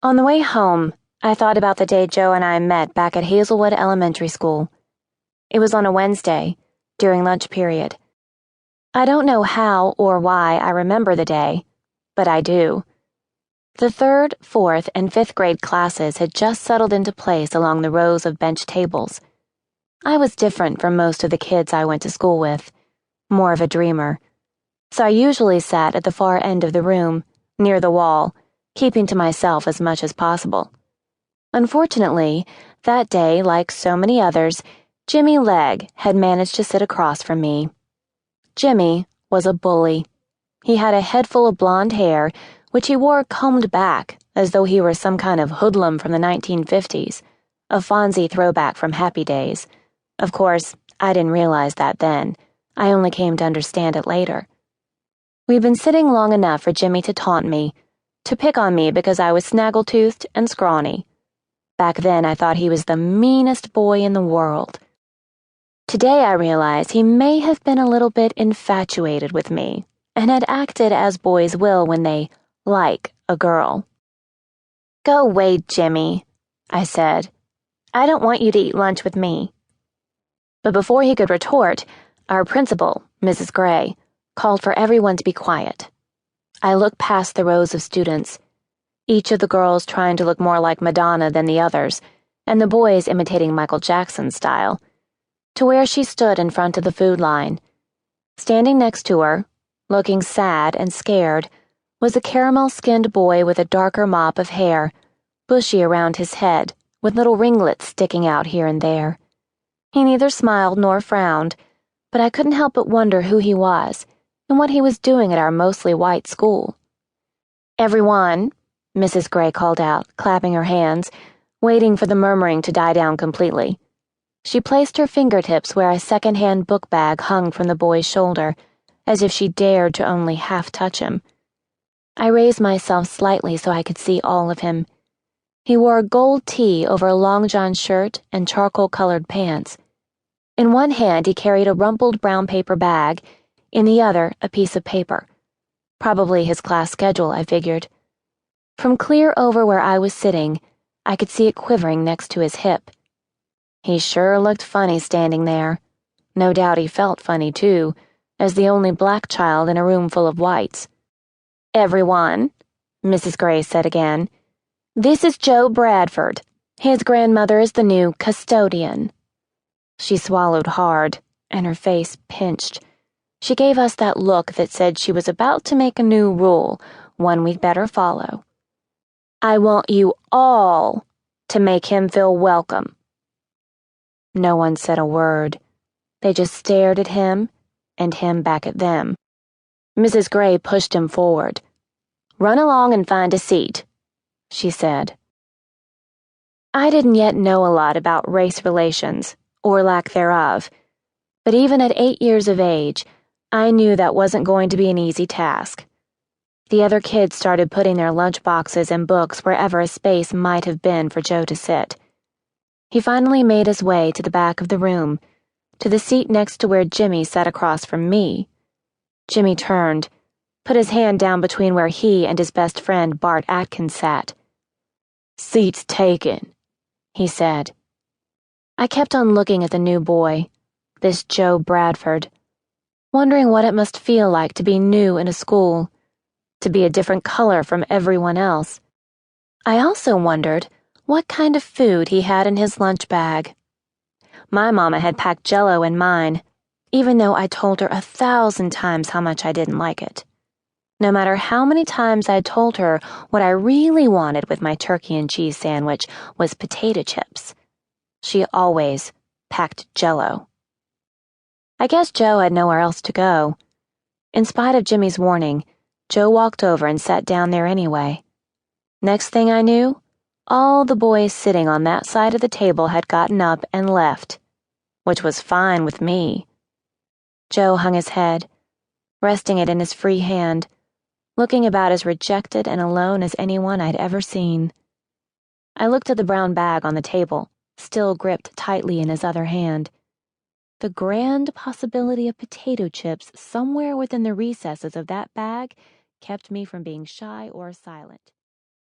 On the way home, I thought about the day Joe and I met back at Hazelwood Elementary School. It was on a Wednesday, during lunch period. I don't know how or why I remember the day, but I do. The 3rd, 4th, and 5th grade classes had just settled into place along the rows of bench tables. I was different from most of the kids I went to school with, more of a dreamer. So I usually sat at the far end of the room, near the wall, keeping to myself as much as possible. Unfortunately, that day, like so many others, Jimmy Legg had managed to sit across from me. Jimmy was a bully. He had a head full of blonde hair, which he wore combed back as though he were some kind of hoodlum from the 1950s, a Fonzie throwback from Happy Days. Of course, I didn't realize that then. I only came to understand it later. We'd been sitting long enough for Jimmy to taunt me, to pick on me because I was snaggle-toothed and scrawny. Back then, I thought he was the meanest boy in the world. Today, I realize he may have been a little bit infatuated with me and had acted as boys will when they like a girl. "Go away, Jimmy," I said. "I don't want you to eat lunch with me." But before he could retort, our principal, Mrs. Gray, called for everyone to be quiet. I looked past the rows of students, each of the girls trying to look more like Madonna than the others, and the boys imitating Michael Jackson's style, to where she stood in front of the food line. Standing next to her, looking sad and scared, was a caramel-skinned boy with a darker mop of hair, bushy around his head, with little ringlets sticking out here and there. He neither smiled nor frowned, but I couldn't help but wonder who he was and what he was doing at our mostly white school. "Everyone," Mrs. Gray called out, clapping her hands, waiting for the murmuring to die down completely. She placed her fingertips where a second-hand book bag hung from the boy's shoulder, as if she dared to only half touch him. I raised myself slightly so I could see all of him. He wore a gold tee over a long john shirt and charcoal-colored pants. In one hand he carried a rumpled brown paper bag, in the other a piece of paper. Probably his class schedule, I figured. From clear over where I was sitting, I could see it quivering next to his hip. He sure looked funny standing there. No doubt he felt funny, too, as the only black child in a room full of whites. "Everyone," Mrs. Gray said again, "this is Joe Bradford. His grandmother is the new custodian." She swallowed hard, and her face pinched. She gave us that look that said she was about to make a new rule, one we'd better follow. "I want you all to make him feel welcome." No one said a word. They just stared at him, and him back at them. Mrs. Gray pushed him forward. "Run along and find a seat," she said. I didn't yet know a lot about race relations, or lack thereof, but even at 8 years of age, I knew that wasn't going to be an easy task. The other kids started putting their lunch boxes and books wherever a space might have been for Joe to sit. He finally made his way to the back of the room, to the seat next to where Jimmy sat across from me. Jimmy turned, put his hand down between where he and his best friend Bart Atkins sat. "Seat's taken," he said. I kept on looking at the new boy, this Joe Bradford, wondering what it must feel like to be new in a school, to be a different color from everyone else. I also wondered what kind of food he had in his lunch bag. My mama had packed Jell-O in mine, even though I told her 1,000 times how much I didn't like it. No matter how many times I told her what I really wanted with my turkey and cheese sandwich was potato chips, she always packed Jell-O. I guess Joe had nowhere else to go. In spite of Jimmy's warning, Joe walked over and sat down there anyway. Next thing I knew, all the boys sitting on that side of the table had gotten up and left, which was fine with me. Joe hung his head, resting it in his free hand, looking about as rejected and alone as anyone I'd ever seen. I looked at the brown bag on the table, still gripped tightly in his other hand. The grand possibility of potato chips somewhere within the recesses of that bag kept me from being shy or silent.